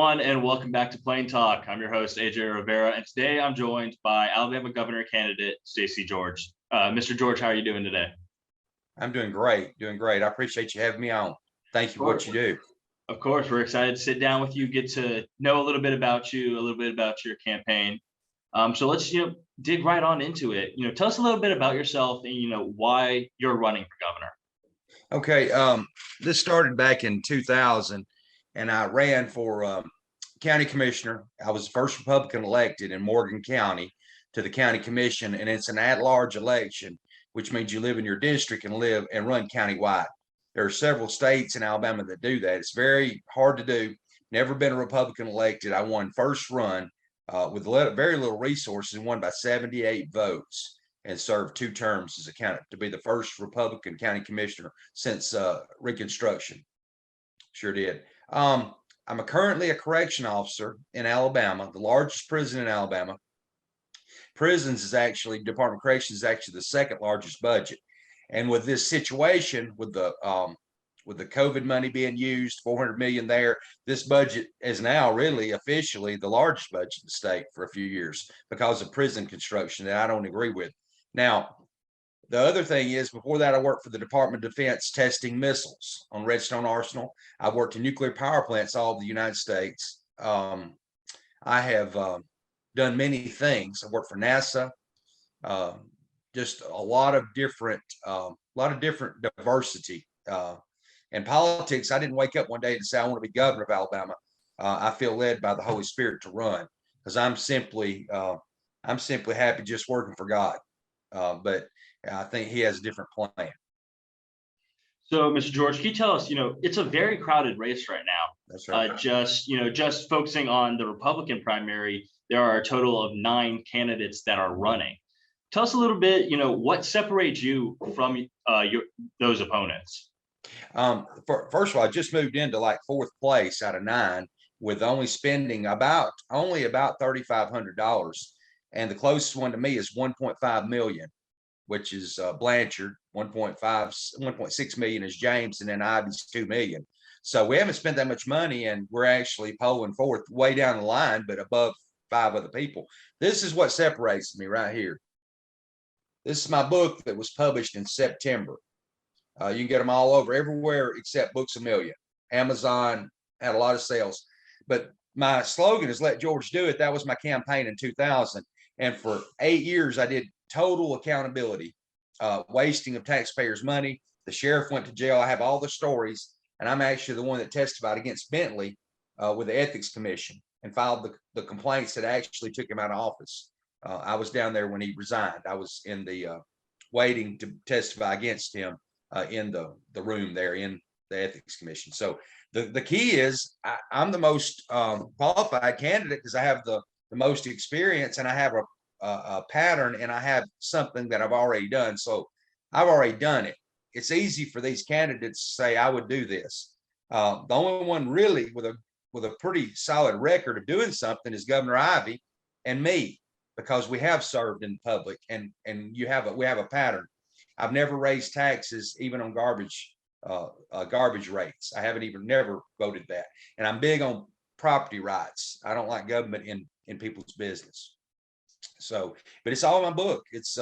everyone, and welcome back to Plain Talk. I'm your host, AJ Rivera, and today I'm joined by Alabama governor candidate Stacy George. Mr. George, how are you doing today? I'm doing great, doing great. I appreciate you having me on. Thank you for what you do. Of course, we're excited to sit down with you, get to know a little bit about you, a little bit about your campaign. So let's dig right on into it. Tell us a little bit about yourself and why you're running for governor. Okay, this started back in 2000, and I ran for county commissioner. I was the first Republican elected in Morgan County to the county commission, and it's an at-large election, which means you live in your district and live and run countywide. There are several states in Alabama that do that. It's very hard to do. Never been a Republican elected. I won first run with very little resources and won by 78 votes and served 2 terms as a county to be the first Republican county commissioner since Reconstruction. Sure did. I'm currently a correction officer in Alabama, the largest prison in Alabama. Prisons is actually, Department of Corrections is actually the second largest budget. And with this situation, with the COVID money being used, 400 million there, this budget is now really officially the largest budget in the state for a few years because of prison construction that I don't agree with. Now, the other thing is, before that, I worked for the Department of Defense testing missiles on Redstone Arsenal. I worked in nuclear power plants all over the United States. I have done many things. I worked for NASA. Just a lot of different diversity. And politics, I didn't wake up one day and say I want to be governor of Alabama. I feel led by the Holy Spirit to run because I'm simply happy just working for God. But I think He has a different plan. So, Mr. George, can you tell us? It's a very crowded race right now. That's right. Just focusing on the Republican primary, there are a total of 9 candidates that are running. Tell us a little bit, what separates you from those opponents? First of all, I just moved into like 4th place out of 9 with only spending about $3,500. And the closest one to me is 1.5 million, which is Blanchard. 1.6 million is James, and then Ivy's 2 million. So we haven't spent that much money, and we're actually polling 4th way down the line, but above 5 other people. This is what separates me right here. This is my book that was published in September. You can get them all over everywhere except Books A Million. Amazon had a lot of sales. But my slogan is "Let George Do It." That was my campaign in 2000. And for 8 years, I did total accountability, wasting of taxpayers' money. The sheriff went to jail. I have all the stories. And I'm actually the one that testified against Bentley with the Ethics Commission and filed the complaints that actually took him out of office. I was down there when he resigned. I was in the waiting to testify against him in the room there in the Ethics Commission. So the key is I'm the most qualified candidate because I have the most experience, and I have a pattern, and I have something that I've already done. So I've already done it. It's easy for these candidates to say I would do this. The only one really with a pretty solid record of doing something is Governor Ivy and me, because we have served in public, and we have a pattern. I've never raised taxes, even on garbage rates. I haven't even never voted that. And I'm big on property rights. I don't like government in people's business. So, but it's all in my book. It's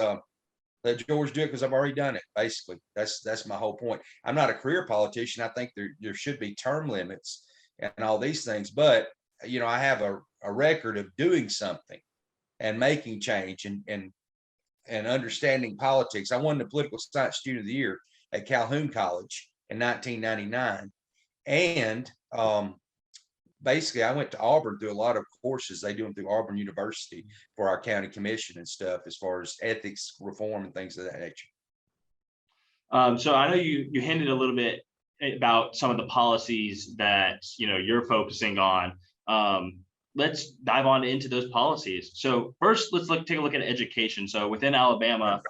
Let George Do It because I've already done it. Basically, that's my whole point. I'm not a career politician. I think there should be term limits and all these things. But I have a record of doing something and making change and understanding politics. I won the political science student of the year at Calhoun College in 1999. And basically I went to Auburn through a lot of courses. They do them through Auburn University for our county commission and stuff, as far as ethics reform and things of that nature. So I know you hinted a little bit about some of the policies that you're focusing on. Let's dive on into those policies. So first, let's take a look at education. So within Alabama,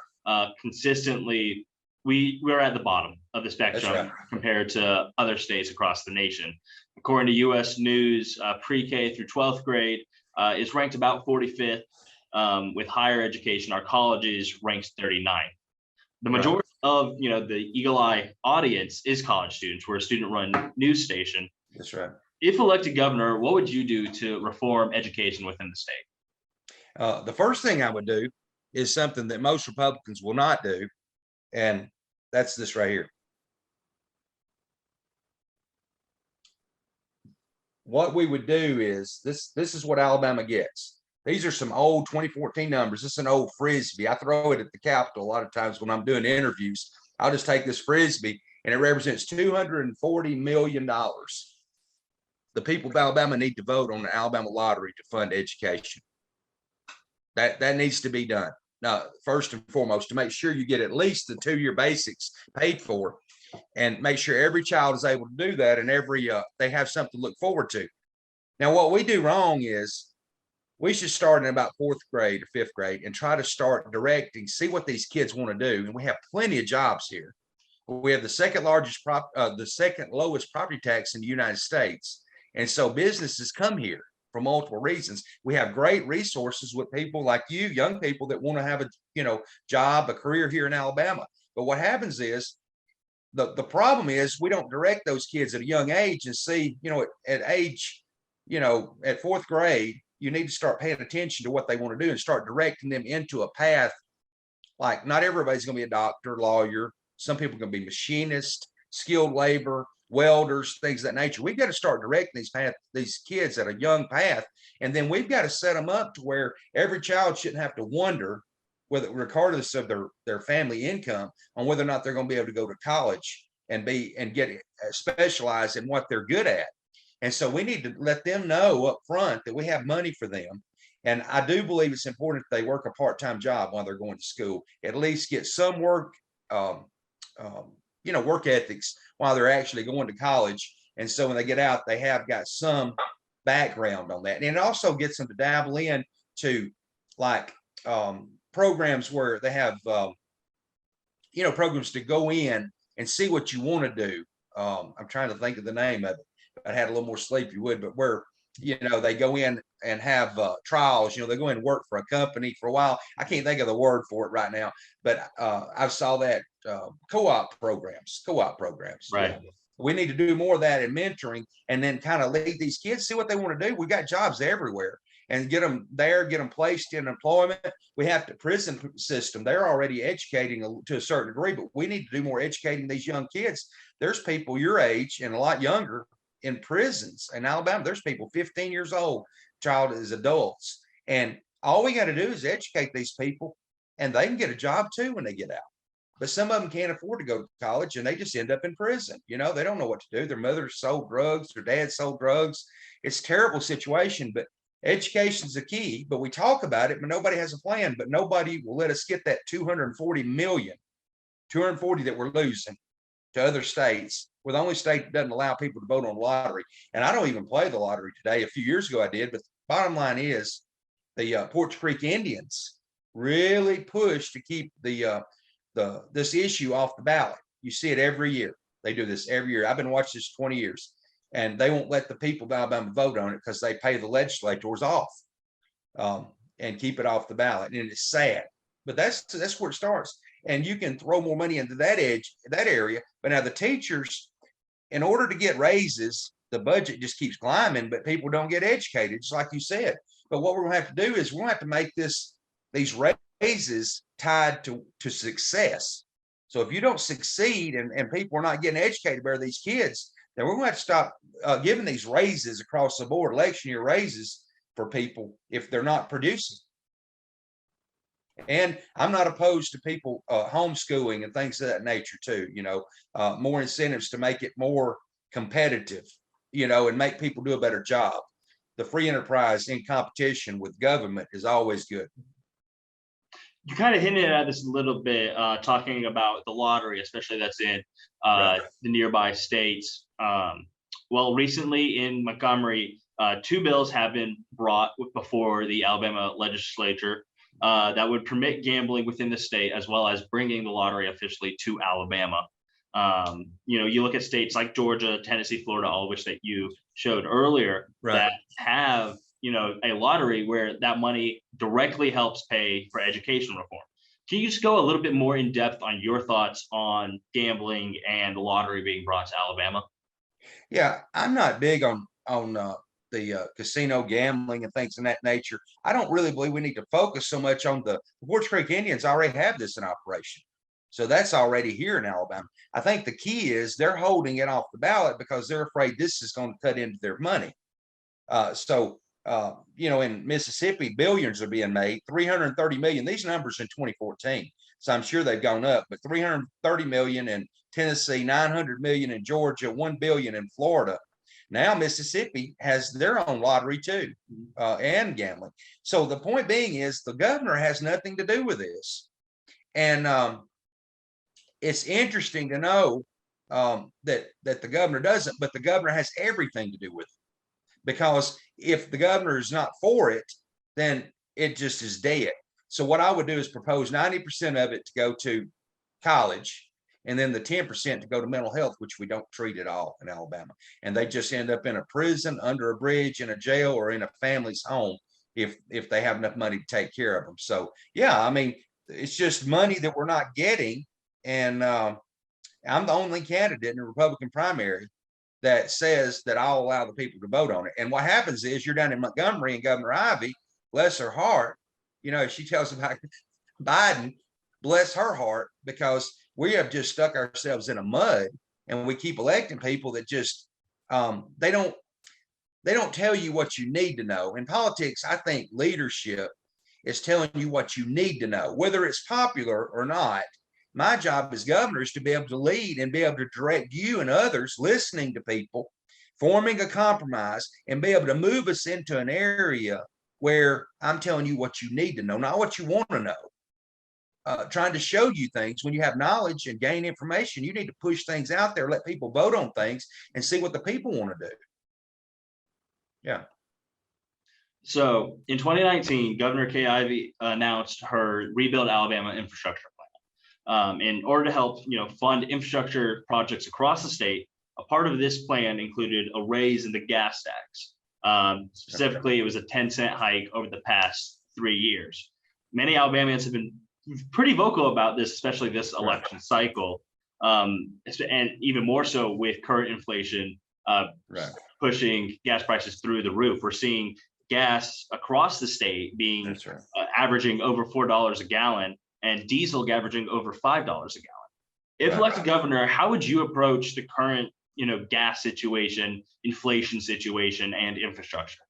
consistently, we're at the bottom of the spectrum compared to other states across the nation. According to U.S. News, pre-K through 12th grade is ranked about 45th. With higher education, our colleges ranked 39. The majority of the Eagle Eye audience is college students. We're a student-run news station. That's right. if elected governor, what would you do to reform education within the state? The first thing I would do is something that most Republicans will not do, and that's this right here. What we would do is this is what Alabama gets. These are some old 2014 numbers. This is an old Frisbee. I throw it at the Capitol a lot of times when I'm doing interviews. I'll just take this Frisbee and it represents $240 million. The people of Alabama need to vote on the Alabama lottery to fund education. That needs to be done. Now, first and foremost, to make sure you get at least the 2-year basics paid for, and make sure every child is able to do that, and they have something to look forward to. Now, what we do wrong is we should start in about 4th grade or 5th grade and try to start directing, see what these kids want to do. And we have plenty of jobs here. We have the second lowest property tax in the United States. And so businesses come here for multiple reasons. We have great resources with people like you, young people that want to have a job, a career here in Alabama. But what happens is the problem is we don't direct those kids at a young age and see, at age, at 4th grade, you need to start paying attention to what they want to do and start directing them into a path. Like, not everybody's going to be a doctor, lawyer. Some people are going to be machinists, skilled labor, welders, things of that nature. We've got to start directing these kids at a young path. And then we've got to set them up to where every child shouldn't have to wonder, whether regardless of their family income, on whether or not they're going to be able to go to college and get specialized in what they're good at. And so we need to let them know up front that we have money for them. And I do believe it's important that they work a part-time job while they're going to school, at least get some work, work ethics while they're actually going to college. And so when they get out, they have got some background on that. And it also gets them to dabble in to programs where they have, programs to go in and see what you want to do. I'm trying to think of the name of it. I had a little more sleep, you would, but where, they go in and have trials, they go in and work for a company for a while. I can't think of the word for it right now, but I saw that co-op programs. Right. Yeah. We need to do more of that in mentoring, and then kind of lead these kids, see what they want to do. We got jobs everywhere, and get them there, get them placed in employment. We have the prison system. They're already educating to a certain degree, but we need to do more educating these young kids. There's people your age and a lot younger in prisons in Alabama. There's people 15 years old, child is adults. And all we got to do is educate these people, and they can get a job too when they get out. But some of them can't afford to go to college, and they just end up in prison. They don't know what to do. Their mother sold drugs, their dad sold drugs. It's a terrible situation, but education's the key. But we talk about it, but nobody has a plan. But nobody will let us get that 240 million, 240 that we're losing to other states. We're the only state that doesn't allow people to vote on lottery. And I don't even play the lottery today. A few years ago I did, but the bottom line is the Poarch Creek Indians really push to keep this issue off the ballot. You see it every year. They do this every year. I've been watching this 20 years, and they won't let the people of Alabama vote on it because they pay the legislators off and keep it off the ballot. And it's sad, but that's where it starts. And you can throw more money into that area. But now the teachers, in order to get raises, the budget just keeps climbing, but people don't get educated, just like you said. But what we're going to have to do is we're going to have to make these raises tied to success. So if you don't succeed and people are not getting educated by these kids, then we're going to have to stop giving these raises across the board, election year raises for people if they're not producing. And I'm not opposed to people homeschooling and things of that nature too, more incentives to make it more competitive, and make people do a better job. The free enterprise in competition with government is always good. You kind of hinted at this a little bit, talking about the lottery, especially that's in the nearby states. Well, recently in Montgomery, 2 bills have been brought before the Alabama legislature that would permit gambling within the state, as well as bringing the lottery officially to Alabama. You look at states like Georgia, Tennessee, Florida, all of which that you showed earlier, that have a lottery where that money directly helps pay for education reform. Can you just go a little bit more in depth on your thoughts on gambling and the lottery being brought to Alabama? Yeah, I'm not big on the casino gambling and things of that nature. I don't really believe we need to focus so much on the Forge Creek Indians already have this in operation. So that's already here in Alabama. I think the key is they're holding it off the ballot because they're afraid this is going to cut into their money. In Mississippi, billions are being made, 330 million. These numbers in 2014. So I'm sure they've gone up, but 330 million in Tennessee, 900 million in Georgia, 1 billion in Florida. Now Mississippi has their own lottery too, and gambling. So the point being is the governor has nothing to do with this. And it's interesting to know that the governor doesn't, but the governor has everything to do with it. Because if the governor is not for it, then it just is dead. So what I would do is propose 90% of it to go to college, and then the 10% to go to mental health, which we don't treat at all in Alabama. And they just end up in a prison, under a bridge, in a jail, or in a family's home if they have enough money to take care of them. So yeah, I mean, it's just money that we're not getting. And I'm the only candidate in the Republican primary that says that I'll allow the people to vote on it. And what happens is you're down in Montgomery, and Governor Ivey, bless her heart, she tells about Biden, bless her heart, because we have just stuck ourselves in a mud, and we keep electing people that just they don't tell you what you need to know. In politics, I think leadership is telling you what you need to know, whether it's popular or not. My job as governor is to be able to lead and be able to direct you and others, listening to people, forming a compromise, and be able to move us into an area where I'm telling you what you need to know, not what you want to know. Trying to show you things. When you have knowledge and gain information, you need to push things out there, let people vote on things, and see what the people want to do. Yeah. So in 2019, Governor Kay Ivey announced her Rebuild Alabama infrastructure plan. In order to help, fund infrastructure projects across the state. A part of this plan included a raise in the gas tax. Specifically, it was a 10-cent hike over the past 3 years. Many Alabamians have been pretty vocal about this, especially this election cycle, and even more so with current inflation pushing gas prices through the roof. We're seeing gas across the state being averaging over $4 a gallon, and diesel averaging over $5 a gallon. If elected governor, how would you approach the current, gas situation, inflation situation, and infrastructure?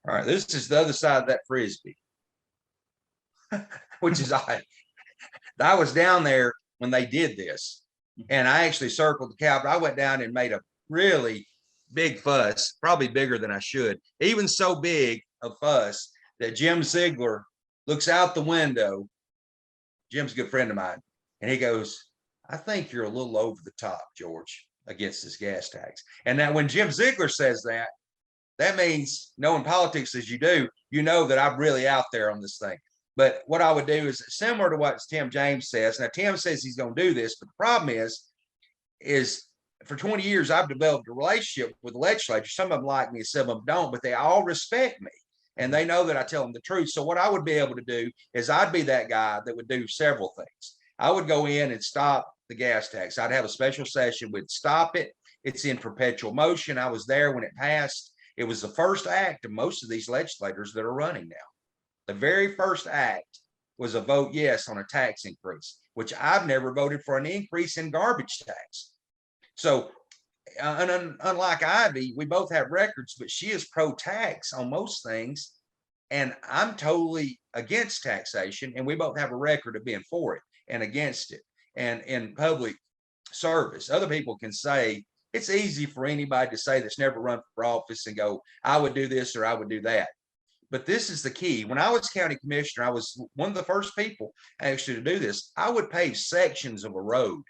All right, this is the other side of that frisbee, which is I was down there when they did this, and I actually circled the Capitol. I went down and made a really big fuss, probably bigger than I should, even so big a fuss that Jim Ziegler looks out the window. Jim's a good friend of mine, and he goes, "I think you're a little over the top, George, against this gas tax." And now when Jim Ziegler says that, that means, knowing politics as you do, you know that I'm really out there on this thing. But what I would do is similar to what Tim James says. Now, Tim says he's going to do this, but the problem is for 20 years, I've developed a relationship with the legislature. Some of them like me, some of them don't, but they all respect me. And they know that I tell them the truth. So what I would be able to do is I'd be that guy that would do several things. I would go in and stop the gas tax. I'd have a special session, would stop it. It's in perpetual motion. I was there when it passed. It was the first act of most of these legislators that are running now. The very first act was a vote yes on a tax increase, which I've never voted for an increase in garbage tax. So unlike Ivy, we both have records, but she is pro-tax on most things, and I'm totally against taxation, and we both have a record of being for it and against it. And in public service, other people can say, it's easy for anybody to say that's never run for office and go, I would do this or I would do that. But this is the key. When I was county commissioner, I was one of the first people actually to do this. I would pave sections of a road.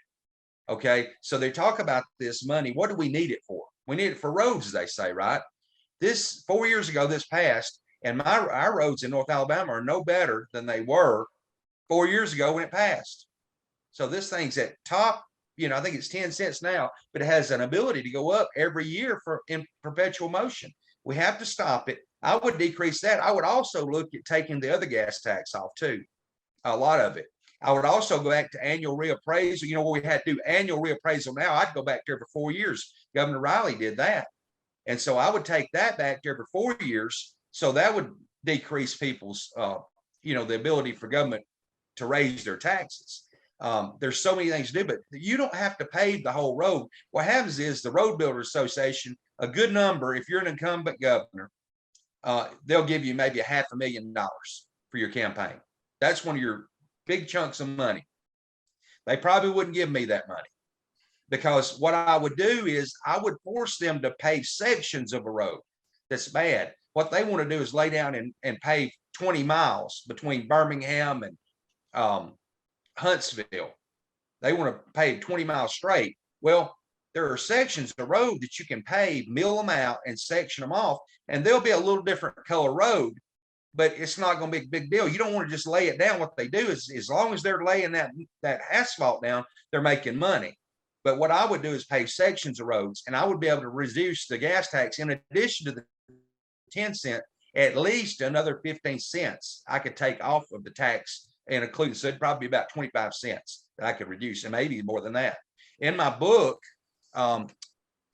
Okay, so they talk about this money. What do we need it for? We need it for roads, they say, right? This 4 years ago, this passed, and our roads in North Alabama are no better than they were 4 years ago when it passed. So this thing's at top, I think it's 10 cents now, but it has an ability to go up every year in perpetual motion. We have to stop it. I would decrease that. I would also look at taking the other gas tax off too, a lot of it. I would also go back to annual reappraisal. Where we had to do annual reappraisal now, I'd go back there for 4 years. Governor Riley did that. And so I would take that back to every 4 years. So that would decrease people's, the ability for government to raise their taxes. There's so many things to do, but you don't have to pave the whole road. What happens is the Road Builders Association, a good number, if you're an incumbent governor, they'll give you maybe $500,000 for your campaign. That's one of your big chunks of money. They probably wouldn't give me that money, because what I would do is I would force them to pave sections of a road that's bad. What they want to do is lay down and pave 20 miles between Birmingham and Huntsville. They want to pave 20 miles straight. Well, there are sections of road that you can pave, mill them out, and section them off, and they'll be a little different color road, but it's not going to be a big deal. You don't want to just lay it down. What they do is, as long as they're laying that asphalt down, they're making money. But what I would do is pave sections of roads, and I would be able to reduce the gas tax in addition to the 10 cent, at least another 15 cents I could take off of the tax and include. So it'd probably be about 25 cents that I could reduce, and maybe more than that. In my book,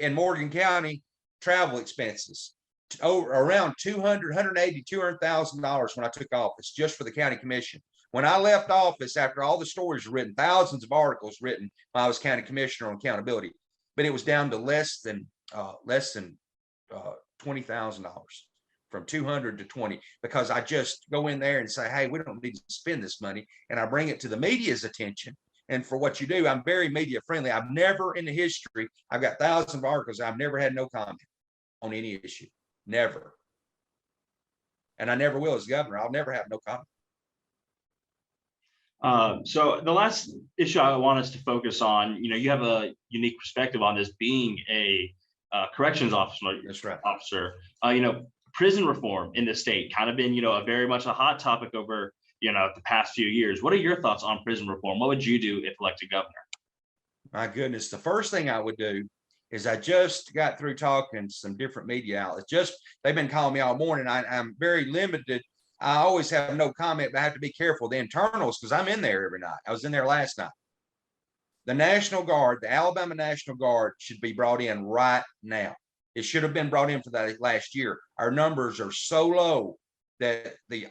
in Morgan County, travel expenses around $200,000 when I took office, just for the county commission. When I left office, after all the stories were written, thousands of articles written when I was county commissioner on accountability, but it was down to less than $20,000, from 200 to 20, because I just go in there and say, hey, we don't need to spend this money. And I bring it to the media's attention. And for what you do, I'm very media friendly. I've never in the history, I've got thousands of articles. I've never had no comment on any issue, never. And I never will as governor. I'll never have no comment. So the last issue I want us to focus on, you have a unique perspective on this, being a corrections officer. That's right. Prison reform in the state kind of been, a very much a hot topic over, the past few years. What are your thoughts on prison reform? What would you do if elected governor? My goodness, the first thing I would do is, I just got through talking to some different media outlets. They've been calling me all morning. I'm very limited. I always have no comment, but I have to be careful. The internals, because I'm in there every night. I was in there last night. The National Guard, the Alabama National Guard, should be brought in right now. It should have been brought in for that last year. Our numbers are so low that the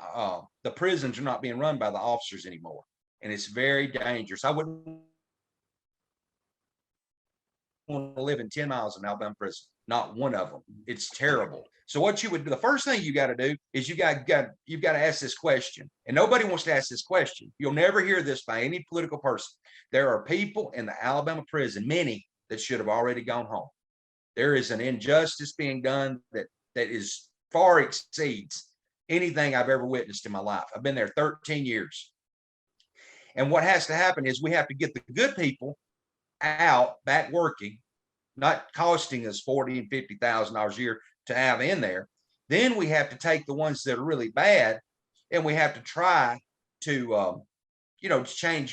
prisons are not being run by the officers anymore, and it's very dangerous. I wouldn't want to live in 10 miles of an Alabama prison. Not one of them. It's terrible. So what you would do, the first thing you got to do is you've got to ask this question, and nobody wants to ask this question. You'll never hear this by any political person. There are people in the Alabama prison, many, that should have already gone home. There is an injustice being done that is far exceeds anything I've ever witnessed in my life. I've been there 13 years. And what has to happen is we have to get the good people out, back working, not costing us $40,000 and $50,000 a year to have in there. Then we have to take the ones that are really bad, and we have to try to,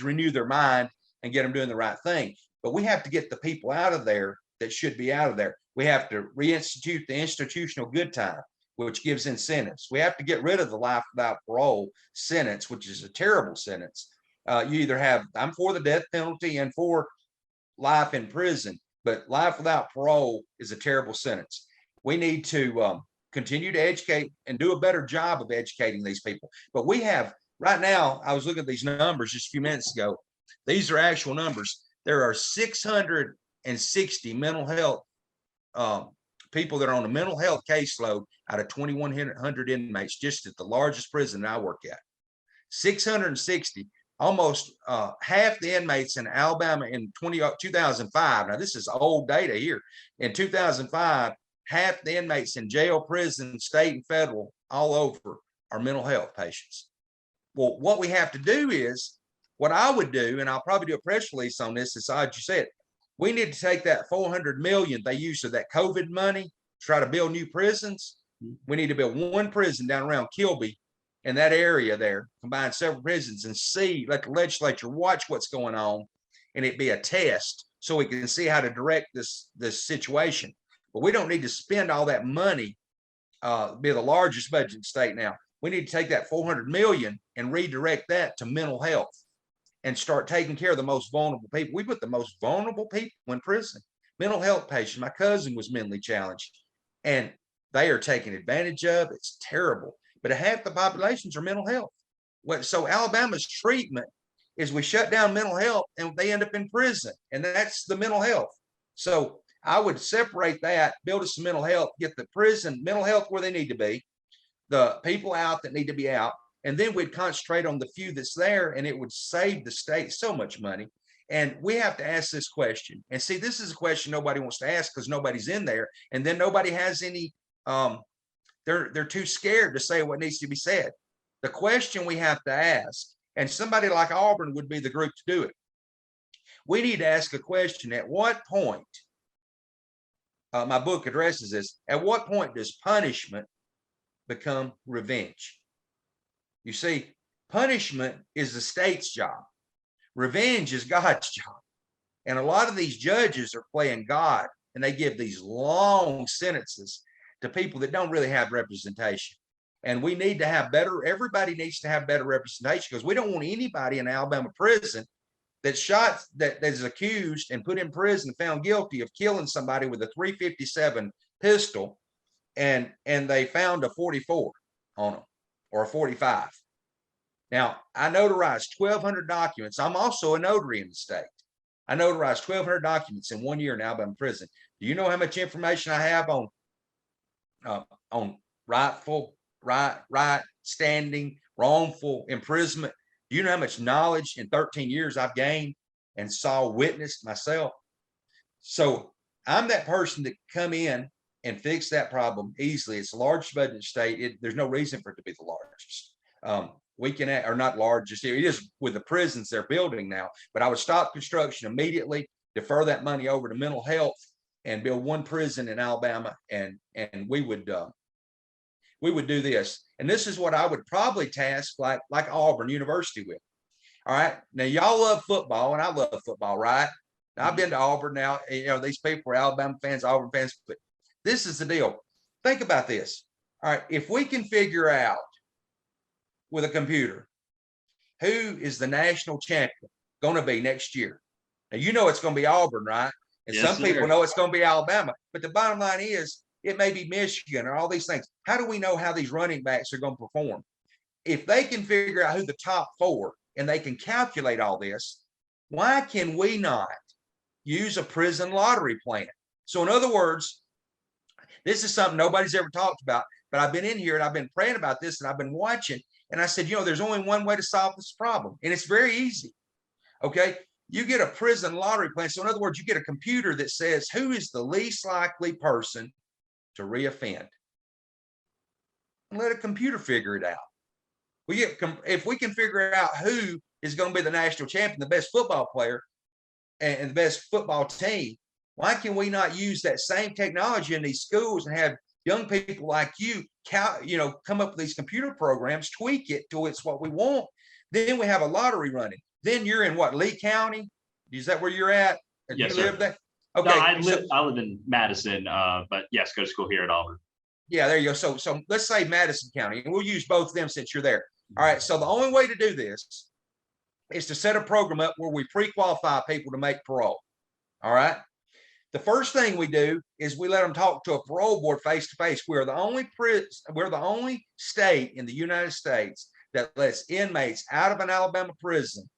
renew their mind and get them doing the right thing. But we have to get the people out of there that should be out of there. We have to reinstitute the institutional good time, which gives incentives. We have to get rid of the life without parole sentence, which is a terrible sentence. You either have, I'm for the death penalty and for life in prison, but life without parole is a terrible sentence. We need to continue to educate and do a better job of educating these people. But we have, right now, I was looking at these numbers just a few minutes ago. These are actual numbers. There are 660 mental health people that are on a mental health caseload out of 2,100 inmates, just at the largest prison that I work at. 660, almost half the inmates in Alabama in 2005. Now, this is old data here. In 2005, half the inmates in jail, prison, state, and federal, all over, are mental health patients. Well, what we have to do is, what I would do, and I'll probably do a press release on this, is as you said, we need to take that $400 million they used of that COVID money to try to build new prisons. We need to build one prison down around Kilby in that area there, combine several prisons, and let the legislature watch what's going on, and it be a test so we can see how to direct this situation. But we don't need to spend all that money, be the largest budget in the state now. We need to take that $400 million and redirect that to mental health and start taking care of the most vulnerable people. We put the most vulnerable people in prison. Mental health patients. My cousin was mentally challenged. and they are taken advantage of. It's terrible. But half the populations are mental health. So Alabama's treatment is we shut down mental health and they end up in prison, and that's the mental health. So I would separate that, build us some mental health, get the prison mental health where they need to be, the people out that need to be out, and then we'd concentrate on the few that's there, and it would save the state so much money. And we have to ask this question. And see, this is a question nobody wants to ask because nobody's in there, and then nobody has any. They're too scared to say what needs to be said. The question we have to ask, and somebody like Auburn would be the group to do it. We need to ask a question: at what point? My book addresses this. At what point does punishment become revenge? You see, punishment is the state's job. Revenge is God's job. And a lot of these judges are playing God, and they give these long sentences to people that don't really have representation. And we need to have better, everybody needs to have better representation, because we don't want anybody in Alabama prison that is accused and put in prison, found guilty of killing somebody with a .357 pistol, and they found a 44 on them, or a 45. Now, I notarized 1,200 documents. I'm also a notary in the state. I notarized 1,200 documents in 1 year in Alabama prison. Do you know how much information I have on rightful, right, standing, wrongful imprisonment? Do you know how much knowledge in 13 years I've gained and witnessed myself? So I'm that person that come in and fix that problem easily. It's a large budget state. There's no reason for it to be the largest. We can, or not largest, it is with the prisons they're building now, but I would stop construction immediately, defer that money over to mental health, and build one prison in Alabama, and we would do this. And this is what I would probably task like Auburn University with. All right. Now, y'all love football, and I love football, right? Now, I've been to Auburn now. You know, these people are Alabama fans, Auburn fans, but this is the deal. Think about this. All right. If we can figure out with a computer who is the national champion going to be next year. Now, you know it's going to be Auburn, right? And Yes, some people know it's going to be Alabama. But the bottom line is, it may be Michigan or all these things. How do we know how these running backs are going to perform? If they can figure out who the top four, and they can calculate all this, why can we not use a prison lottery plan? So in other words, this is something nobody's ever talked about, but I've been in here and I've been praying about this, and I've been watching, and I said, you know, there's only one way to solve this problem, and it's very easy. Okay. You get a prison lottery plan. So in other words, you get a computer that says who is the least likely person to reoffend, and let a computer figure it out. If we can figure out who is going to be the national champion, the best football player, and the best football team, why can we not use that same technology in these schools and have young people like you come up with these computer programs, tweak it till it's what we want? Then we have a lottery running. Then you're in what, Lee County? Is that where you're at? Do Yes, you live sir. there? Okay. Okay. No, I live in Madison, but yes, go to school here at Auburn. Yeah, there you go. So let's say Madison County, and we'll use both of them since you're there. All right. So the only way to do this is to set a program up where we pre-qualify people to make parole. All right. The first thing we do is we let them talk to a parole board face to face. We're the only state in the United States that lets inmates out of an Alabama prison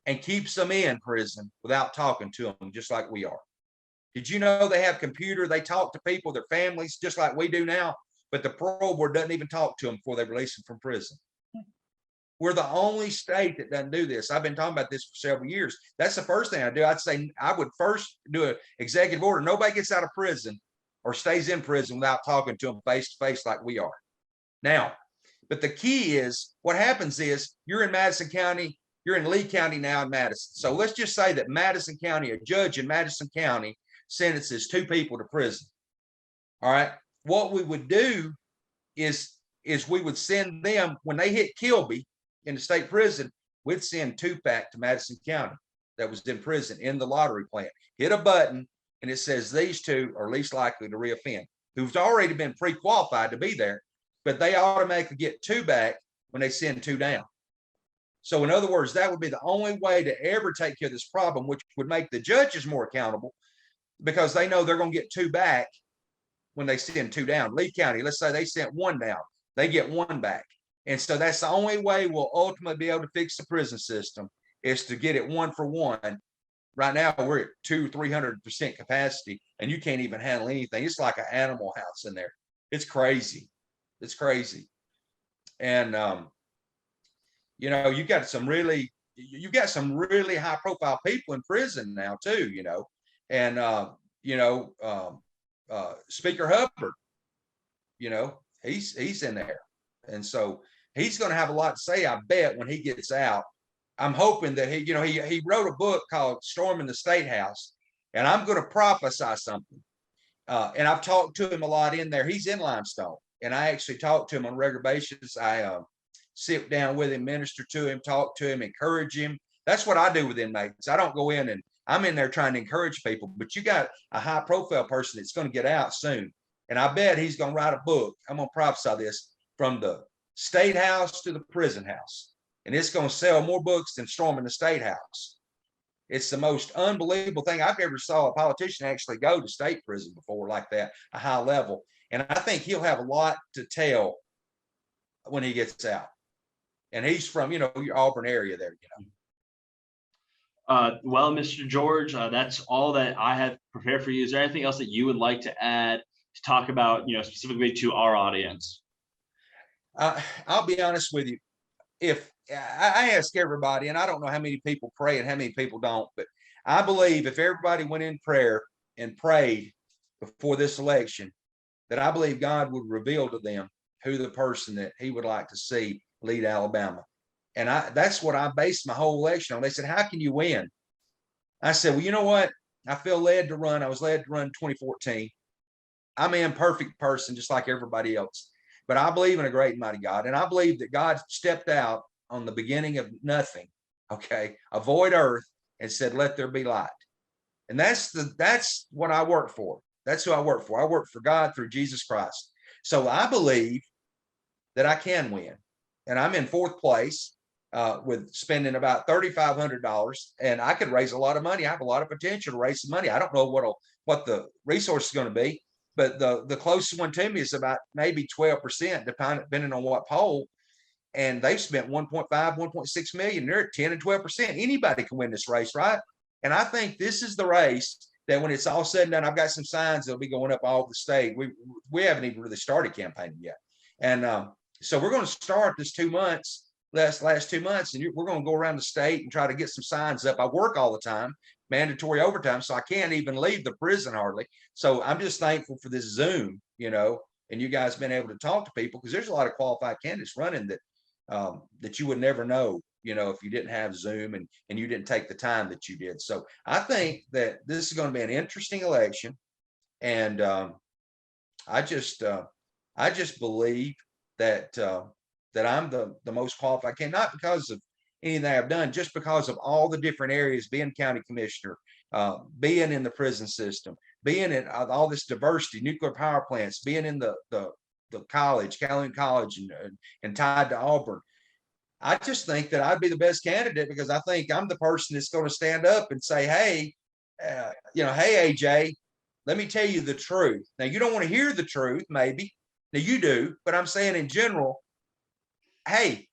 and keeps them in prison without talking to them, just like we are. Did you know they have computer? They talk to people, their families, just like we do now, but the parole board doesn't even talk to them before they release them from prison. We're the only state that doesn't do this. I've been talking about this for several years. That's the first thing I do. I'd say I would first do an executive order. Nobody gets out of prison or stays in prison without talking to them face to face like we are. Now, but the key is what happens is you're in Madison County, you're in Lee County now in Madison. So let's just say that Madison County, a judge in Madison County sentences 2 people to prison. All right. What we would do is we would send them, when they hit Kilby in the state prison, we'd send 2 back to Madison County that was in prison in the lottery plan. Hit a button and it says these 2 are least likely to reoffend, who've already been pre-qualified to be there, but they automatically get 2 back when they send 2 down. So in other words, that would be the only way to ever take care of this problem, which would make the judges more accountable, because they know they're going to get 2 back when they send 2 down. Lee County, let's say they sent 1 down, they get 1 back. And so that's the only way we'll ultimately be able to fix the prison system, is to get it 1 for 1. Right now we're at 200-300% capacity, and you can't even handle anything. It's like an animal house in there. It's crazy. It's crazy. And you know, you got some really high profile people in prison now too, you know. And you know, Speaker Hubbard, you know, he's in there. And so he's going to have a lot to say, I bet, when he gets out. I'm hoping that he, you know, he wrote a book called Storming the State House, and I'm going to prophesy something. And I've talked to him a lot in there. He's in Limestone, and I actually talk to him on a regular basis. I sit down with him, minister to him, talk to him, encourage him. That's what I do with inmates. I don't go in and I'm in there trying to encourage people, but you got a high profile person that's going to get out soon. And I bet he's going to write a book. I'm going to prophesy this, from the state house to the prison house. And it's going to sell more books than Storming the State House. It's the most unbelievable thing. I've never saw a politician actually go to state prison before like that, a high level. And I think he'll have a lot to tell when he gets out. And he's from, you know, your Auburn area there, you know. Well, Mr. George, that's all that I have prepared for you. Is there anything else that you would like to add to talk about, you know, specifically to our audience? I'll be honest with you. If I ask everybody, and I don't know how many people pray and how many people don't, but I believe if everybody went in prayer and prayed before this election, that I believe God would reveal to them who the person that he would like to see lead Alabama. And that's what I based my whole election on. They said, how can you win? I said, well, you know what? I feel led to run. I was led to run in 2014. I'm an imperfect person, just like everybody else. But I believe in a great and mighty God. And I believe that God stepped out on the beginning of nothing, okay, a void earth, and said, let there be light. And that's what I work for. That's who I work for. I work for God through Jesus Christ. So I believe that I can win. And I'm in 4th place with spending about $3,500. And I could raise a lot of money. I have a lot of potential to raise some money. I don't know what the resource is going to be. But the closest one to me is about maybe 12%, depending on what poll. And they've spent 1.5, 1.6 million. They're at 10 and 12%. Anybody can win this race, right? And I think this is the race that when it's all said and done, I've got some signs that'll be going up all the state. We haven't even really started campaigning yet. And so we're going to start this 2 months, last 2 months, and we're going to go around the state and try to get some signs up. I work all the time, mandatory overtime, so I can't even leave the prison hardly. So I'm just thankful for this Zoom, you know, and you guys been able to talk to people, because there's a lot of qualified candidates running that you would never know, you know, if you didn't have Zoom and you didn't take the time that you did. So I think that this is going to be an interesting election. And I just believe that that I'm the most qualified candidate, not because of anything I've done, just because of all the different areas, being county commissioner, being in the prison system, being in all this diversity, nuclear power plants, being in the college, Calhoun College, and tied to Auburn. I just think that I'd be the best candidate, because I think I'm the person that's going to stand up and say, hey, you know, hey, AJ, let me tell you the truth. Now, you don't want to hear the truth, maybe. Now, you do, but I'm saying in general, hey,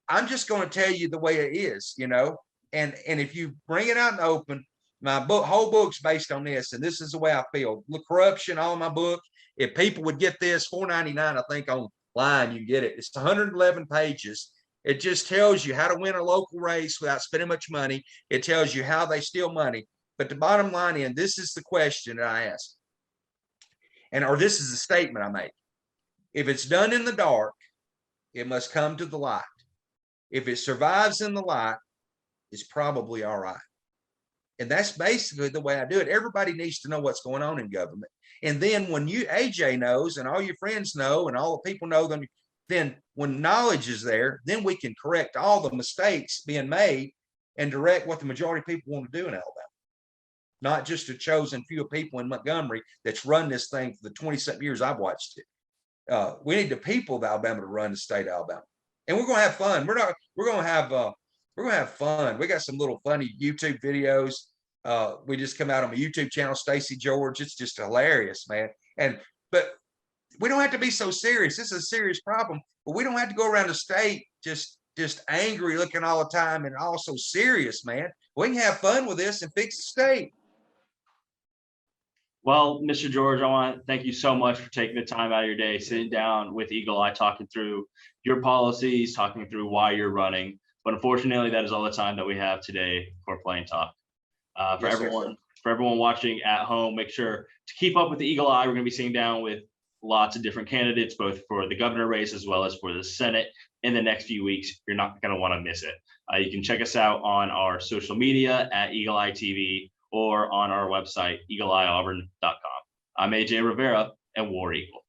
I'm just going to tell you the way it is, you know. And if you bring it out in the open, my whole book's based on this, and this is the way I feel. Look, corruption, all my book. If people would get this, $4.99, I think online, you get it. It's 111 pages. It just tells you how to win a local race without spending much money. It tells you how they steal money. But the bottom line is, this is the question that I ask, or this is the statement I make. If it's done in the dark, it must come to the light. If it survives in the light, it's probably all right. And that's basically the way I do it. Everybody needs to know what's going on in government. And then when AJ knows, and all your friends know, and all the people know them, then when knowledge is there, then we can correct all the mistakes being made and direct what the majority of people want to do in Alabama. Not just a chosen few people in Montgomery that's run this thing for the 20-something years I've watched it. We need the people of Alabama to run the state of Alabama. And we're going to have fun. We're going to have fun. We got some little funny YouTube videos. We just come out on my YouTube channel, Stacy George. It's just hilarious, man. we don't have to be so serious. This is a serious problem, but we don't have to go around the state just angry looking all the time and also serious, man. We can have fun with this and fix the state. Well, Mr. George, I want to thank you so much for taking the time out of your day, sitting down with Eagle Eye, talking through your policies, talking through why you're running. But unfortunately, that is all the time that we have today for Plain Talk. For Yes, sir. everyone watching at home, make sure to keep up with the Eagle Eye. We're going to be sitting down with lots of different candidates, both for the governor race as well as for the Senate in the next few weeks. You're not going to want to miss it. You can check us out on our social media at Eagle Eye TV or on our website, eagleeyeauburn.com. I'm AJ Rivera, and War Eagle.